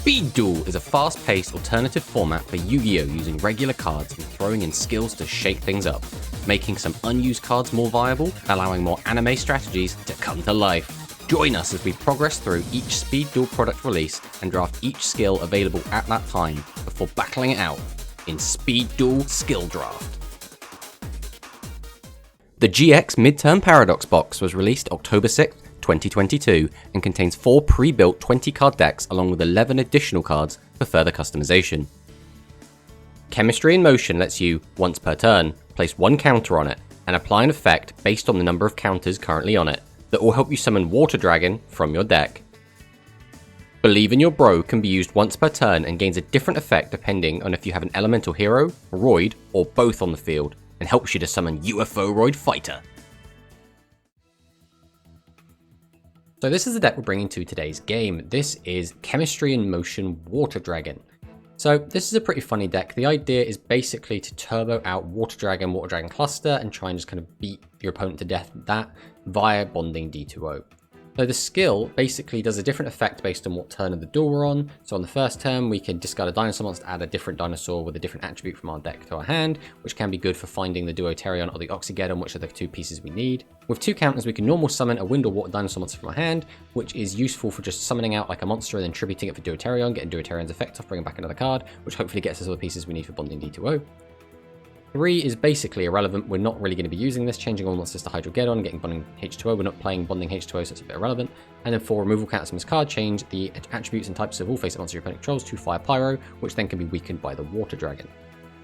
Speed Duel is a fast-paced alternative format for Yu-Gi-Oh! Using regular cards and throwing in skills to shake things up, making some unused cards more viable, allowing more anime strategies to come to life. Join us as we progress through each Speed Duel product release and draft each skill available at that time before battling it out in Speed Duel Skill Draft. The GX Midterm Paradox box was released October 6th, 2022 and contains 4 pre-built 20-card decks along with 11 additional cards for further customization. Chemistry in Motion lets you, once per turn, place 1 counter on it and apply an effect based on the number of counters currently on it that will help you summon Water Dragon from your deck. Believe in Your Bro can be used once per turn and gains a different effect depending on if you have an Elemental Hero, Roid, or both on the field, and helps you to summon UFO Roid Fighter. So this is the deck we're bringing to today's game. This is Chemistry in Motion Water Dragon. So this is a pretty funny deck. The idea is basically to turbo out Water Dragon Cluster and try and just kind of beat your opponent to death with that via bonding D2O. So the skill basically does a different effect based on what turn of the duel we're on. So on the first turn, we can discard a dinosaur monster, add a different dinosaur with a different attribute from our deck to our hand, which can be good for finding the Duoterion or the Oxygeddon, which are the 2 pieces we need. With 2 counters, we can normal summon a wind or water dinosaur monster from our hand, which is useful for just summoning out like a monster and then tributing it for Duoterion, getting Duoterion's effect off, bringing back another card, which hopefully gets us all the pieces we need for bonding D2O. 3 is basically irrelevant. We're not really going to be using this, changing all monsters to Hydrogeddon, getting bonding H2O. We're not playing bonding H2O, so it's a bit irrelevant. And then 4, removal counters from this card, change the attributes and types of all face-up monsters your opponent controls to Fire Pyro, which then can be weakened by the Water Dragon.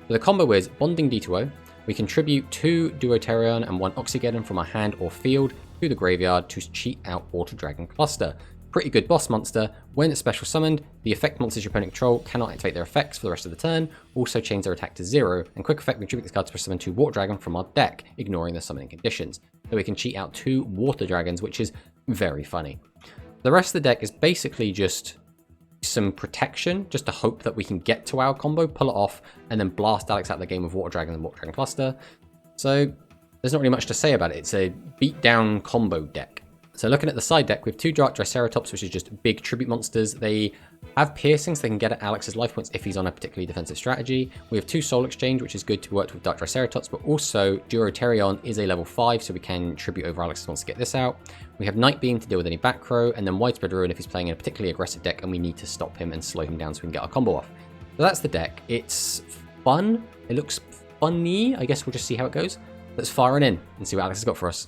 So the combo is bonding D2O. We contribute 2 Duoterion and 1 Oxygeddon from our hand or field to the graveyard to cheat out Water Dragon Cluster. Pretty good boss monster. When it's special summoned, the effect monsters your opponent control cannot activate their effects for the rest of the turn, also change their attack to 0, and quick effect, we contribute this card to summon 2 Water Dragon from our deck, ignoring the summoning conditions. So we can cheat out 2 Water Dragons, which is very funny. The rest of the deck is basically just some protection, just to hope that we can get to our combo, pull it off, and then blast Alex out of the game with Water Dragon and Water Dragon Cluster. So there's not really much to say about it. It's a beat-down combo deck. So looking at the side deck, we have 2 TheDrAlex, which is just big tribute monsters. They have piercing, so they can get at Alex's life points if he's on a particularly defensive strategy. We have 2 Soul Exchange, which is good to work with TheDrAlex, but also Duoterion is a level 5, so we can tribute over Alex's wants to get this out. We have Night Beam to deal with any back row, and then Widespread Ruin if he's playing in a particularly aggressive deck and we need to stop him and slow him down so we can get our combo off. So that's the deck. It's fun. It looks funny. I guess we'll just see how it goes. Let's fire it in and see what Alex has got for us.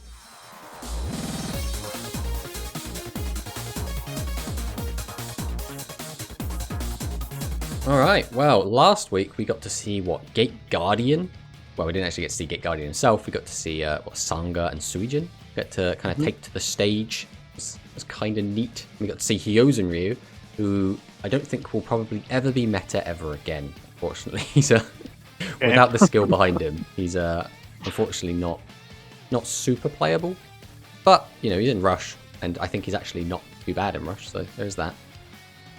Alright, well, last week we got to see Gate Guardian. Well, we didn't actually get to see Gate Guardian himself. We got to see Sanga and Suijin get to kind of take to the stage. It was kind of neat. We got to see Hyozen Ryu, who I don't think will probably ever be meta ever again, unfortunately. He's without the skill behind him, he's unfortunately not super playable. But, you know, he's in Rush, and I think he's actually not too bad in Rush, so there's that.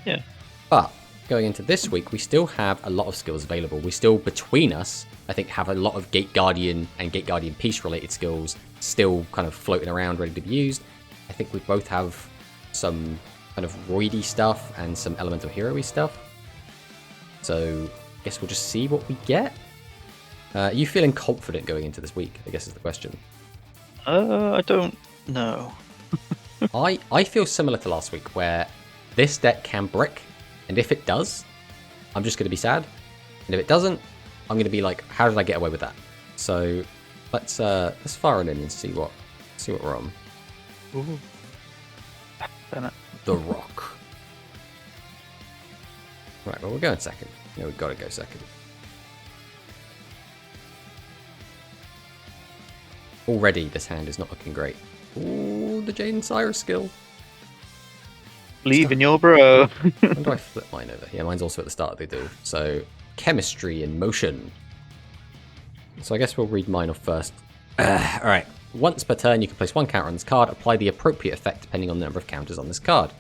Yeah. But going into this week, we still have a lot of skills available. We still, between us, I think, have a lot of Gate Guardian and Gate Guardian Peace related skills still kind of floating around, ready to be used. I think we both have some kind of roidy stuff and some elemental hero-y stuff. So I guess we'll just see what we get. Are you feeling confident going into this week, I guess is the question. I don't know. I feel similar to last week, where this deck can brick. And if it does, I'm just going to be sad. And if it doesn't, I'm going to be like, how did I get away with that? So let's fire it in and see what we're on. Ooh. The Rock. Right, well, we're going second. Yeah, we've got to go second. Already, this hand is not looking great. Ooh, the Jaden Cyrus skill. Believe in your bro. When do I flip mine over? Yeah, mine's also at the start of the duel. So, Chemistry in Motion. So I guess we'll read mine off first. Alright. Once per turn, you can place 1 counter on this card. Apply the appropriate effect depending on the number of counters on this card.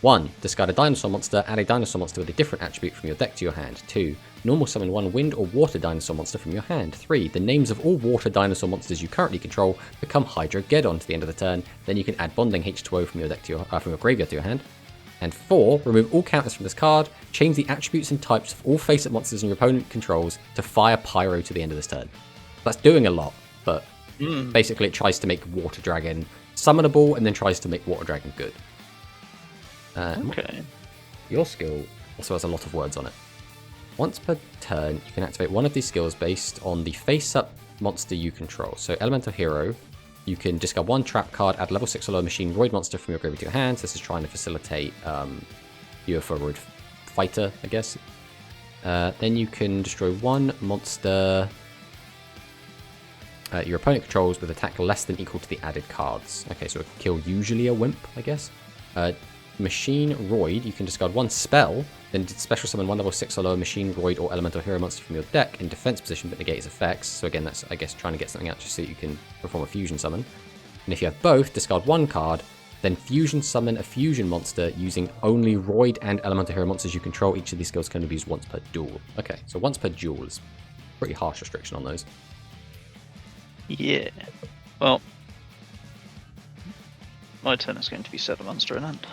1. Discard a dinosaur monster. Add a dinosaur monster with a different attribute from your deck to your hand. 2. Normal summon 1 wind or water dinosaur monster from your hand. 3. The names of all water dinosaur monsters you currently control become Hydrogeddon to the end of the turn. Then you can add bonding H2O from your deck to your from your graveyard to your hand. And 4, remove all counters from this card. Change the attributes and types of all face-up monsters in your opponent controls to fire Pyro to the end of this turn. That's doing a lot, but basically it tries to make Water Dragon summonable and then tries to make Water Dragon good. Okay. Your skill also has a lot of words on it. Once per turn, you can activate one of these skills based on the face-up monster you control. So Elemental Hero, you can discard 1 trap card, add level 6 or lower machine Roid monster from your graveyard to your hands. This is trying to facilitate UFO Roid Fighter, I guess. Then you can destroy 1 monster your opponent controls with attack less than equal to the added cards. Okay, so it can kill usually a Wimp, I guess. Machine Roid, you can discard 1 spell, then special summon 1 level 6 or lower Machine Roid or Elemental Hero monster from your deck in defense position but negate its effects. So again, that's, I guess, trying to get something out just so you can perform a fusion summon. And if you have both, discard 1 card, then fusion summon a fusion monster using only Roid and Elemental Hero monsters you control. Each of these skills can only be used once per duel. Okay, so once per duel is a pretty harsh restriction on those. Yeah. Well, my turn is going to be set a monster in hand.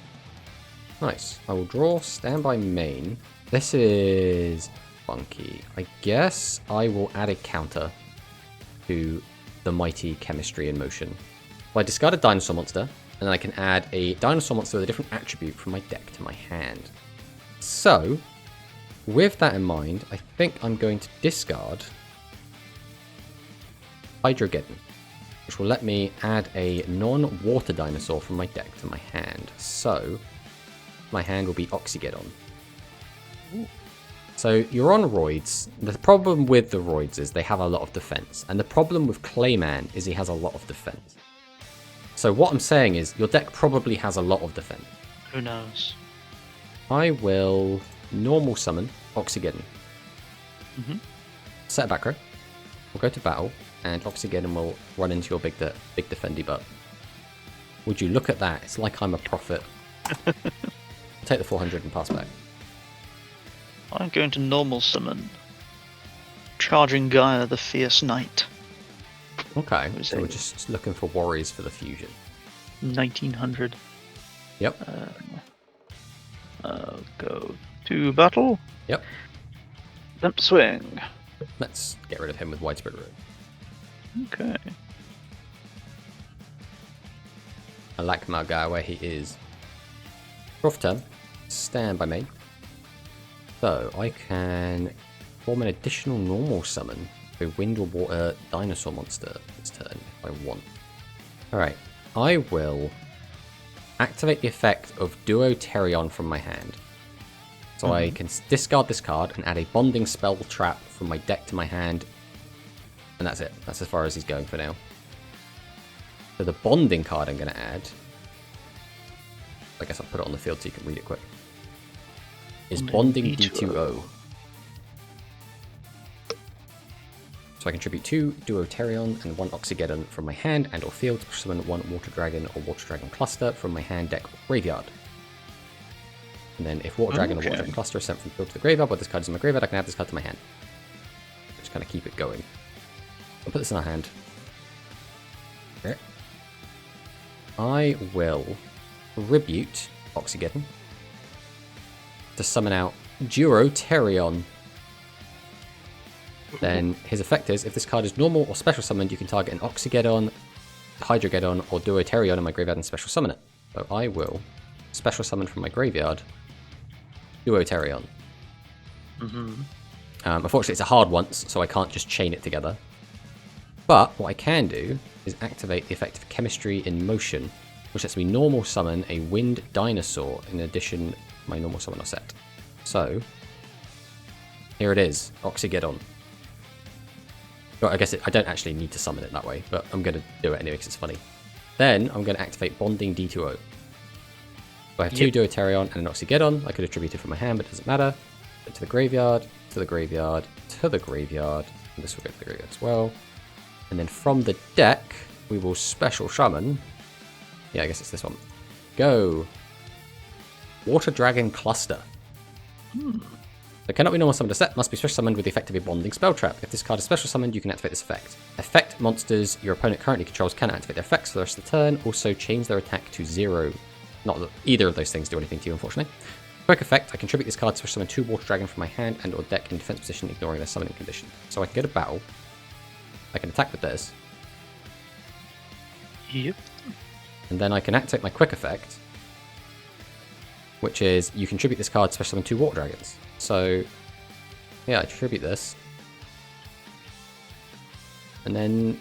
Nice. I will draw standby main. This is funky. I guess I will add a counter to the mighty Chemistry in Motion. Well, I discard a dinosaur monster, and then I can add a dinosaur monster with a different attribute from my deck to my hand. So, with that in mind, I think I'm going to discard Hydrogeddon, which will let me add a non-water dinosaur from my deck to my hand. So, my hand will be Oxygeddon. So you're on Roids. The problem with the Roids is they have a lot of defense. And the problem with Clayman is he has a lot of defense. So what I'm saying is your deck probably has a lot of defense. Who knows? I will normal summon Oxygeddon. Set a back row. We'll go to battle. And Oxygeddon will run into your big defendy butt. Would you look at that? It's like I'm a prophet. Take the 400 and pass back. I'm going to normal summon Charging Gaia the Fierce Knight. Okay, so we're just looking for warriors for the fusion. 1900. Yep. I'll go to battle. Yep. Limp Swing. Let's get rid of him with Widespread Ruin. Okay. I like my guy where he is. Fourth turn. Stand by main. So I can form an additional normal summon a wind or water dinosaur monster this turn if I want. Alright, I will activate the effect of Duoterion from my hand. So I can discard this card and add a bonding spell trap from my deck to my hand. And that's it. That's as far as he's going for now. So the bonding card I'm going to add, I guess I'll put it on the field so you can read it quick, is Bonding D2O. So I contribute 2 Duoterion and 1 Oxygeddon from my hand and or field to summon 1 Water Dragon or Water Dragon Cluster from my hand, deck, or graveyard. And then if Water Dragon or Water Dragon Cluster is sent from field to the graveyard, but this card is in my graveyard, I can add this card to my hand. Just kind of keep it going. I'll put this in our hand. Okay. I will tribute Oxygeddon to summon out Duoterion. Then his effect is, if this card is normal or special summoned, you can target an Oxygeddon, Hydrogeddon, or Duoterion in my graveyard and special summon it. So I will special summon from my graveyard Duoterion. Unfortunately, it's a hard once, so I can't just chain it together. But what I can do is activate the effect of Chemistry in Motion, which lets me normal summon a wind dinosaur in addition to my normal summoner set. So, here it is, Oxygeddon. Well, I guess I don't actually need to summon it that way, but I'm going to do it anyway because it's funny. Then I'm going to activate Bonding D2O. So I have 2 Duoterion and an Oxygeddon. I could attribute it from my hand, but it doesn't matter. Go to the graveyard, to the graveyard, to the graveyard. And this will go to the graveyard as well. And then from the deck, we will special summon. Yeah, I guess it's this one. Go. Water Dragon Cluster. It cannot be normal summoned a set, must be special summoned with the effect of a bonding spell trap. If this card is special summoned, you can activate this effect. Effect monsters your opponent currently controls can activate their effects for the rest of the turn. Also change their attack to 0 Not that either of those things do anything to you, unfortunately. Quick effect, I contribute this card to summon 2 Water Dragon from my hand and or deck in defense position, ignoring their summoning condition. So I can go to battle. I can attack with this. Yep. And then I can activate my quick effect, which is you contribute this card to special summon 2 Water Dragons. So, yeah, I contribute this. And then,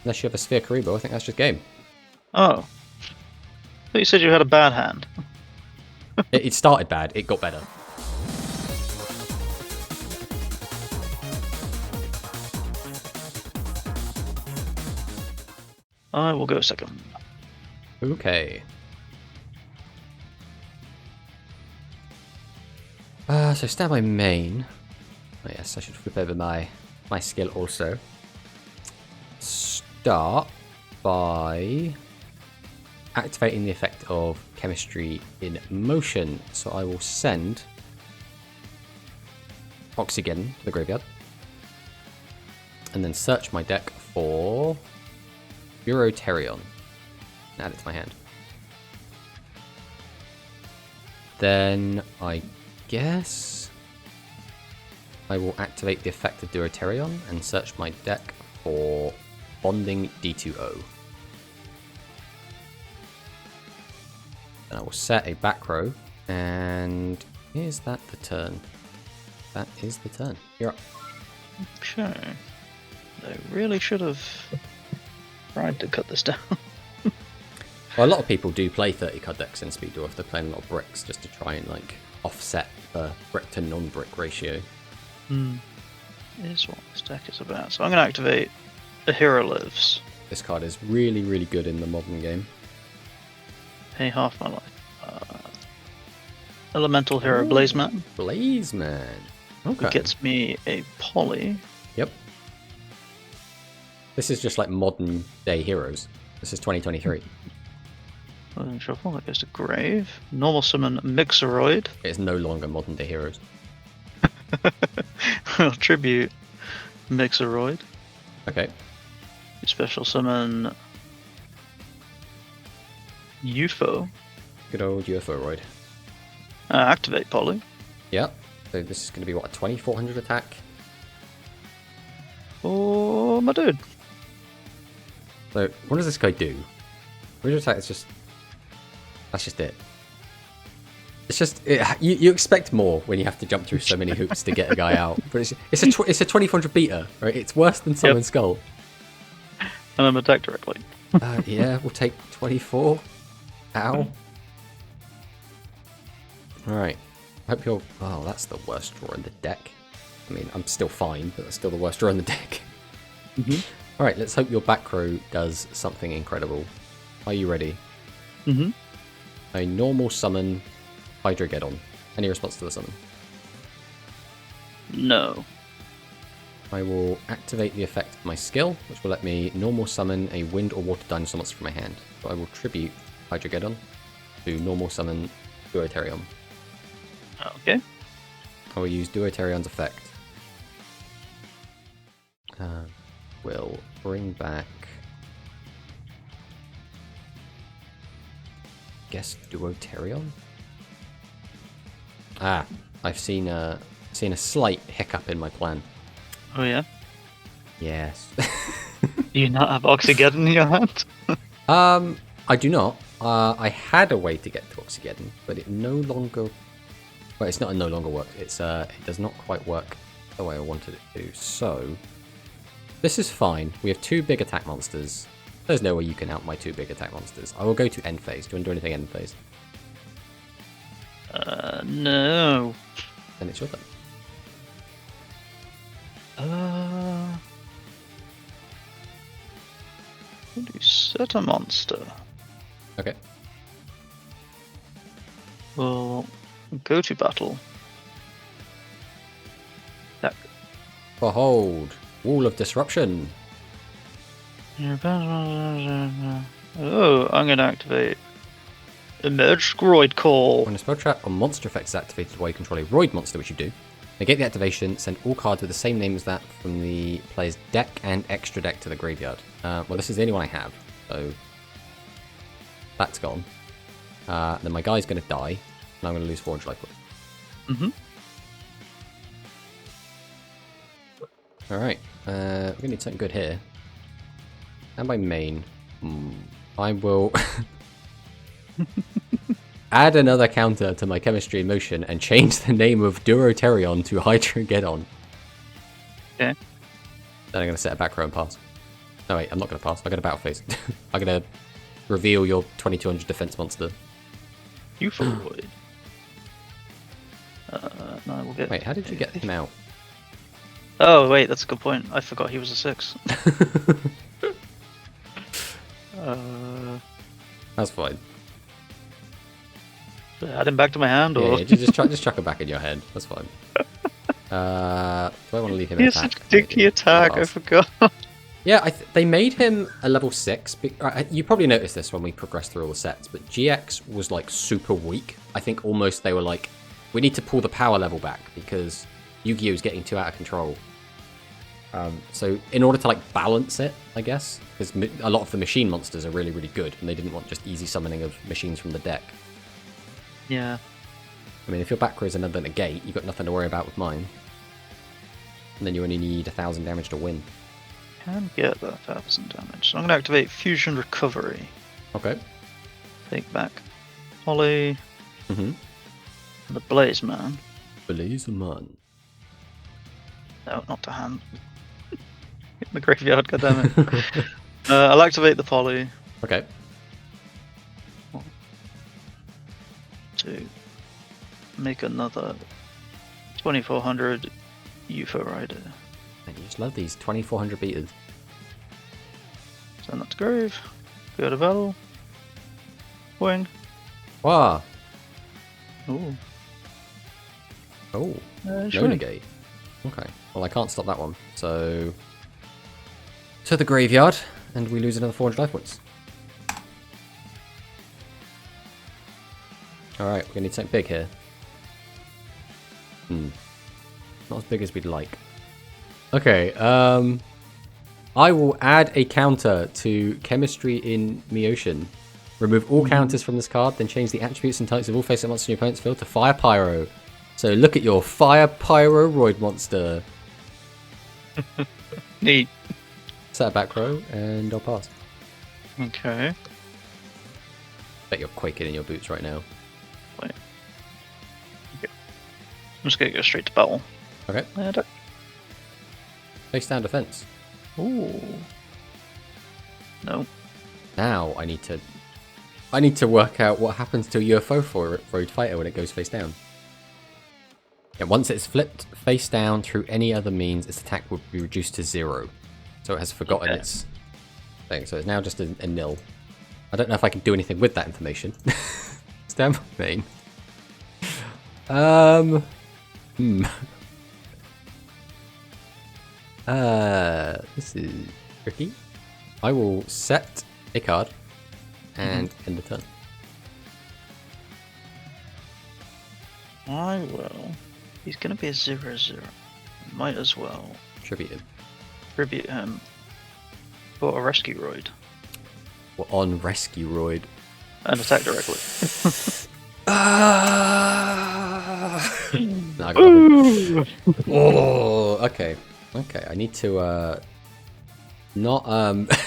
unless you have a Sphere Karibo, I think that's just game. Oh. But you said you had a bad hand. It started bad, it got better. I will go second. Okay. So stand by main. Oh yes, I should flip over my skill also. Start by activating the effect of Chemistry in Motion. So I will send Oxygen to the graveyard. And then search my deck for Dueling and add it to my hand. Then I guess I will activate the effect of Dueling and search my deck for Bonding D2O. And I will set a back row, and is that the turn? That is the turn. You're up. Okay. They really should have tried to cut this down. Well, a lot of people do play 30 card decks in Speed Duel if they're playing a lot of bricks, just to try and like offset the brick to non-brick ratio. Is what this deck is about. So I'm going to activate A Hero Lives. This card is really, really good in the modern game. Pay half my life. Elemental Hero Blazeman. Blazeman. Okay. It gets me a Poly. Yep. This is just like modern day heroes. This is 2023. Shuffle, that goes to Grave. Normal summon Mixeroid. It is no longer modern day heroes. I'll tribute Mixeroid. Okay. Special summon UFO. Good old UFO-roid. Activate Poly. Yep. So this is going to be what, a 2400 attack? Oh, my dude. So what does this guy do? Original attack is just... That's just it. It's just... you expect more when you have to jump through so many hoops to get a guy out. But it's a 2400 beater, right? It's worse than Summon Skull. And I'm attacked directly. Yeah, we'll take 24. Ow. Alright. I hope you're... Oh, that's the worst draw in the deck. I mean, I'm still fine, but that's still the worst draw in the deck. Alright, let's hope your back row does something incredible. Are you ready? A normal summon Hydrogeddon. Any response to the summon? No. I will activate the effect of my skill, which will let me normal summon a wind or water dinosaur monster from my hand. So I will tribute Hydrogeddon to normal summon Dueling. Okay. I will use Dueling effect. We'll bring back... guess Dueling? Ah, I've seen a slight hiccup in my plan. Oh yeah? Yes. Do you not have Oxygeddon in your hand? I do not. I had a way to get to Oxygeddon, but it no longer... Well, it's not a no longer works. It's it does not quite work the way I wanted it to. So, this is fine. We have 2 big attack monsters. There's no way you can out my 2 big attack monsters. I will go to end phase. Do you want to do anything end phase? No. Then it's your turn. What do you set a monster? Okay. We'll go to battle. That. Behold, Wall of Disruption. Oh, I'm going to activate Emerge Roid Call. When a spell trap or monster effect is activated while you control a Roid monster, which you do, negate the activation, send all cards with the same name as that from the player's deck and extra deck to the graveyard. Well, this is the only one I have, so that's gone. Then my guy's going to die, and I'm going to lose 400 life points. Alright, we're going to need something good here. And by main, I will add another counter to my chemistry in motion and change the name of Duroterion to Hydrogeddon. Okay. Then I'm going to set a back row and pass. No, wait, I'm not going to pass. I'm going to battle phase. I'm going to reveal your 2200 defense monster. You forward. No, we'll get. Wait, how did you get him out? Oh, wait, that's a good point. I forgot he was a 6. That's fine. Add him back to my hand, or Yeah, just chuck him back in your head. That's fine. Do I want to leave him he in has attack? such a dicky attack. I forgot. Yeah, they made him a level 6. You probably noticed this when we progressed through all the sets, but GX was like super weak. I think almost they were like, we need to pull the power level back because Yu-Gi-Oh is getting too out of control. So in order to like balance it, I guess, because a lot of the machine monsters are really, really good, and they didn't want just easy summoning of machines from the deck. Yeah. I mean, if your back row is another negate, you've got nothing to worry about with mine. And then you only need 1,000 damage to win. Can get that 1,000 damage. So I'm going to activate Fusion Recovery. Okay. Take back Holly. Mm-hmm. The Blaze Man. Blaze Man. No, not to hand. In the graveyard, goddammit. I'll activate the Poly. Okay. To make another 2400 UFO Rider. And you just love these 2400 beaters. Send that to grave. Go to battle. Wing. Wow. Ooh. Oh. No Sure. negate. Okay. Well, I can't stop that one. So to the graveyard, and we lose another 400 life points. Alright, we're gonna need something big here. Not as big as we'd like. Okay, I will add a counter to Chemistry in Meocean. Remove all counters from this card, then change the attributes and types of all face-up monsters in your opponent's field to Fire Pyro. So look at your Fire Pyroid monster. Neat. Set a back row, and I'll pass. Okay. Bet you're quaking in your boots right now. Wait. Okay. I'm just gonna go straight to battle. Okay. Face down defense. Ooh. No. Now I need to work out what happens to a UFO roid fighter when it goes face down. Yeah, once it's flipped face down through any other means, its attack will be reduced to 0. So it has forgotten its thing. So it's now just a nil. I don't know if I can do anything with that information. Stand by main. This is tricky. I will set a card and end the turn. I will. He's gonna be a 0/0. Might as well Tribute him. tribute him for a rescue roid We're on Rescue Roid. and attack directly. No, I got nothing. Oh, okay. Okay, I need to not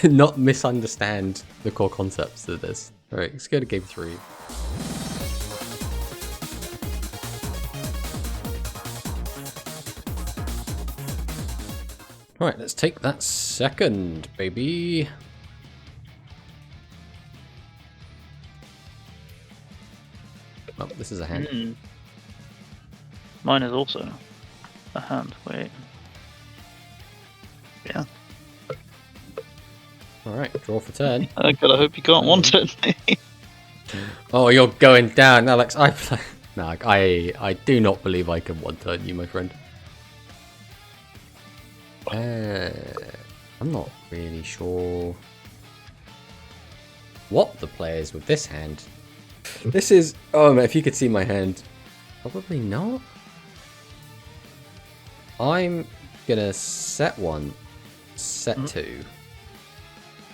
not misunderstand the core concepts of this. Alright, let's go to game 3. Alright, let's take that second, baby. Oh, this is a hand. Mine is also a hand. Wait. Yeah. Alright, draw for turn. I gotta hope you can't want it. Oh, you're going down, Alex. No, I do not believe I can one-turn you, my friend. I'm not really sure what the play is with this hand. This is... Oh, man, if you could see my hand. Probably not. I'm gonna set 1, set 2,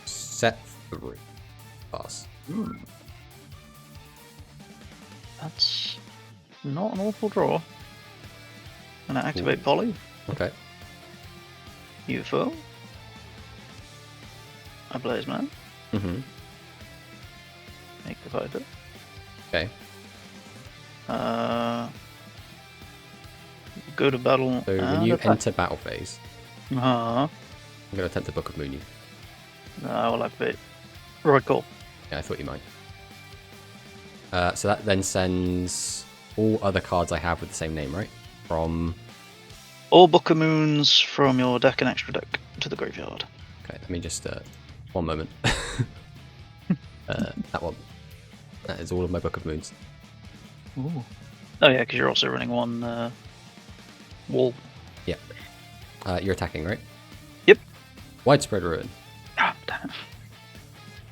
set 3. Pass. That's not an awful draw. And I activate Poly. Okay. UFO. I Blaze Man. Mm-hmm. Make the fighter. Okay. Go to battle. So when you enter battle phase, I'm going to attempt to Book of Moon you. I will activate Roy Call. Yeah, I thought you might. So that then sends all other cards I have with the same name, right? From... All Book of Moons from your deck and extra deck to the graveyard. Okay, let me just... one moment. That one. That is all of my Book of Moons. Ooh. Oh yeah, because you're also running one wall. Yeah. You're attacking, right? Yep. Widespread Ruin. Ah, damn it.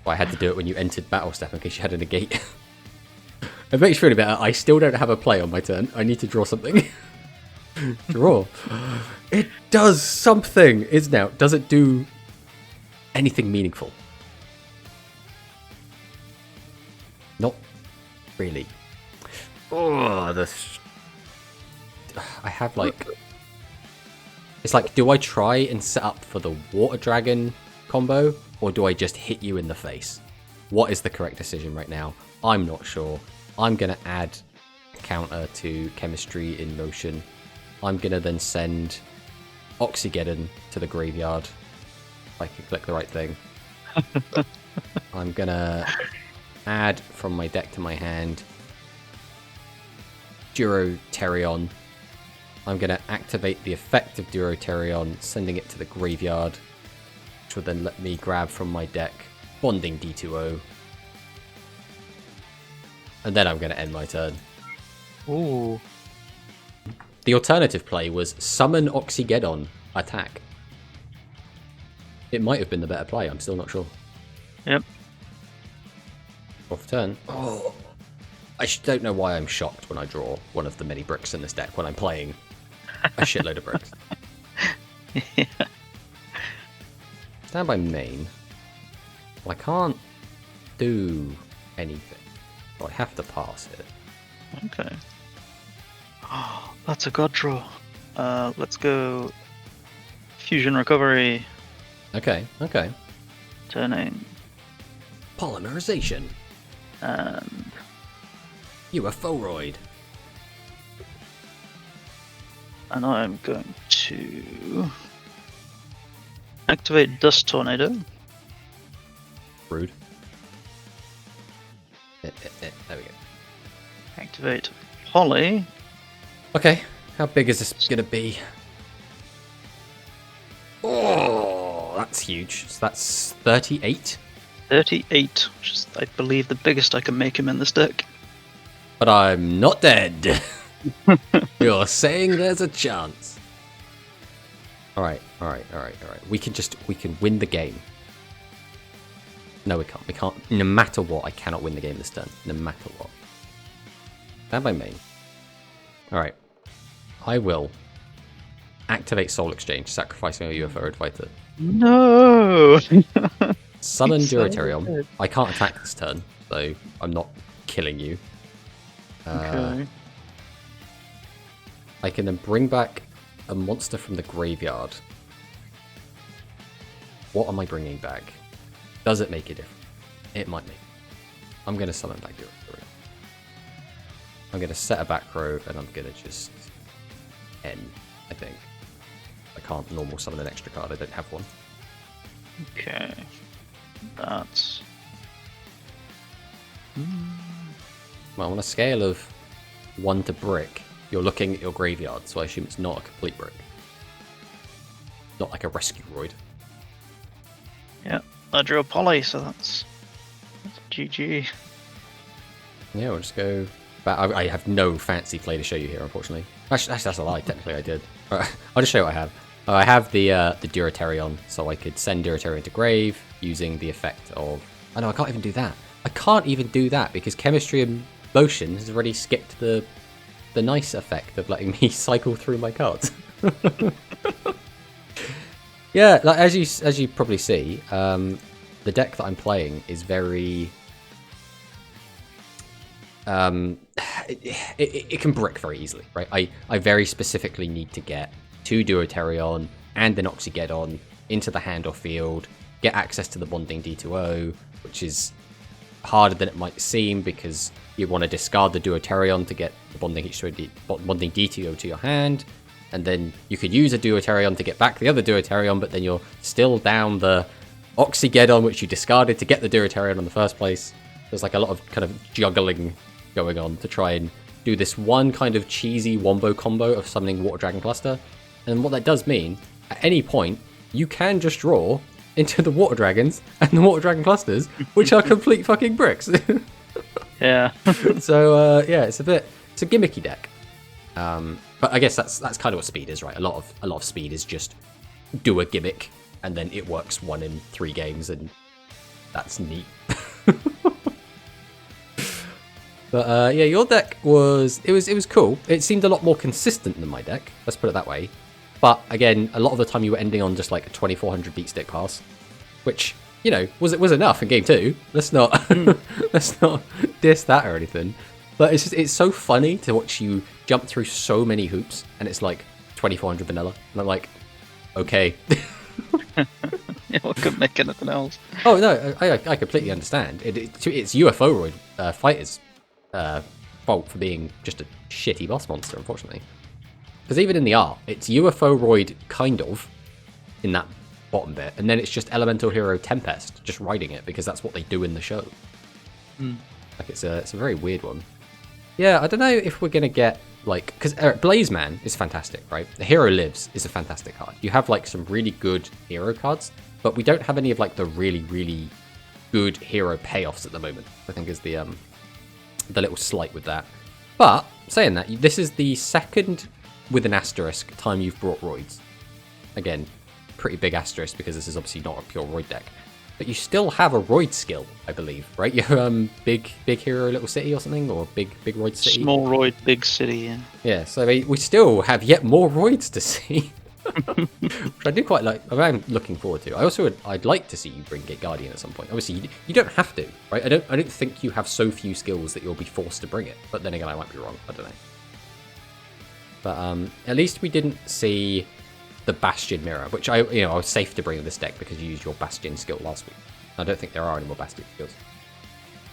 Well, I had to do it when you entered battle step in case you had a negate. It makes me feel better. I still don't have a play on my turn. I need to draw something. Draw. It does something. Is now. Does it do anything meaningful? Not really. Oh, this. I have like. It's like, do I try and set up for the Water Dragon combo, or do I just hit you in the face? What is the correct decision right now? I'm not sure. I'm going to add a counter to Chemistry in Motion. I'm going to then send Oxygeddon to the graveyard. If I can click the right thing. I'm going to add from my deck to my hand Duroterion. I'm going to activate the effect of Duroterion, sending it to the graveyard, which will then let me grab from my deck Bonding D2O. And then I'm going to end my turn. Ooh. The alternative play was summon Oxygeddon, attack. It might have been the better play, I'm still not sure. Yep. Off turn. Oh, I don't know why I'm shocked when I draw one of the many bricks in this deck when I'm playing a shitload of bricks. Yeah. Stand by main. Well, I can't do anything. So I have to pass it. Okay. Oh, that's a god draw. Let's go Fusion Recovery. Okay, okay. Turning. Polymerization. And UFOroid. And I'm going to activate Dust Tornado. Rude. There we go. Activate Poly. Okay, how big is this going to be? Oh, that's huge. So that's 38. 38, which is, I believe, the biggest I can make him in this deck. But I'm not dead. You're saying there's a chance. Alright. We can win the game. No, we can't. We can't. No matter what, I cannot win the game this turn. No matter what. Stand by main. Alright. I will activate Soul Exchange, sacrificing a UFO Fighter. No! Summon It's so Duroterion. good. I can't attack this turn, so I'm not killing you. Okay. I can then bring back a monster from the graveyard. What am I bringing back? Does it make a difference? It might make. I'm going to summon back Duroterion. I'm going to set a back row, and I'm going to just end, I think. I can't normal summon an extra card, I don't have one. Okay. That's... Well, on a scale of 1 to brick, you're looking at your graveyard, so I assume it's not a complete brick. Not like a rescue roid. Yeah, I drew a Poly, so that's GG. Yeah, we'll just go back. I have no fancy play to show you here, unfortunately. Actually, that's a lie. Technically, I did. Alright, I'll just show you what I have. I have the Duroterion, so I could send Duroterion to grave using the effect of... Oh no, I can't even do that. I can't even do that because Chemistry in Motion has already skipped the nice effect of letting me cycle through my cards. Yeah, like as you probably see, the deck that I'm playing is very it can brick very easily, right? I very specifically need to get 2 Deuterion and an Oxygeddon into the hand or field, get access to the bonding D2O, which is harder than it might seem because you want to discard the Deuterion to get the bonding D2O to your hand, and then you could use a Deuterion to get back the other Deuterion, but then you're still down the Oxygeddon, which you discarded to get the Deuterion in the first place. There's like a lot of kind of juggling going on to try and do this one kind of cheesy wombo combo of summoning Water Dragon Cluster. And what that does mean, at any point, you can just draw into the Water Dragons and the Water Dragon Clusters, which are complete fucking bricks. Yeah. So yeah, it's a gimmicky deck. But I guess that's kind of what Speed is, right? A lot of Speed is just do a gimmick and then it works 1 in 3 games, and that's neat. But yeah, your deck was cool. It seemed a lot more consistent than my deck. Let's put it that way. But again, a lot of the time you were ending on just like a 2400 beat stick pass, which, you know, was enough in game 2. Let's not let's not diss that or anything. But it's so funny to watch you jump through so many hoops, and it's like 2400 vanilla, and I'm like, okay. Yeah, I couldn't make anything else. Oh no, I completely understand. It's UFO Fighters' fault for being just a shitty boss monster, unfortunately. Because even in the art, it's UFO Roid kind of in that bottom bit, and then it's just Elemental Hero Tempest just riding it because that's what they do in the show. Like it's a very weird one. Yeah, I don't know if we're gonna get like, because Blaze Man is fantastic, right? The Hero Lives is a fantastic card. You have like some really good hero cards, but we don't have any of like the really good hero payoffs at the moment, I think is the little slight with that. But saying that, this is the second with an asterisk time you've brought Roids. Again, pretty big asterisk because this is obviously not a pure Roid deck. But you still have a Roid skill, I believe, right? You're big hero little city or something, or big Roid city. Small Roid, big city, yeah. Yeah, so we still have yet more Roids to see. Which I do quite like. I'm looking forward to. I'd like to see you bring Gate Guardian at some point. Obviously, you don't have to, right? I don't think you have so few skills that you'll be forced to bring it. But then again, I might be wrong. I don't know. But at least we didn't see the Bastion Mirror, which I was safe to bring in this deck because you used your Bastion skill last week. I don't think there are any more Bastion skills.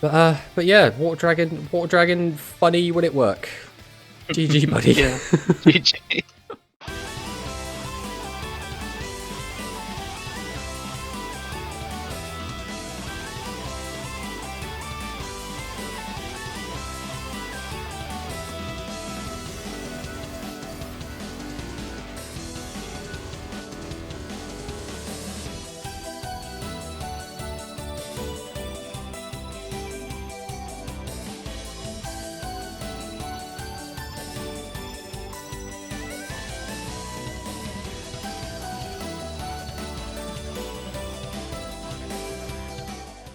But yeah, Water Dragon, funny when it work. GG, buddy. Yeah, GG.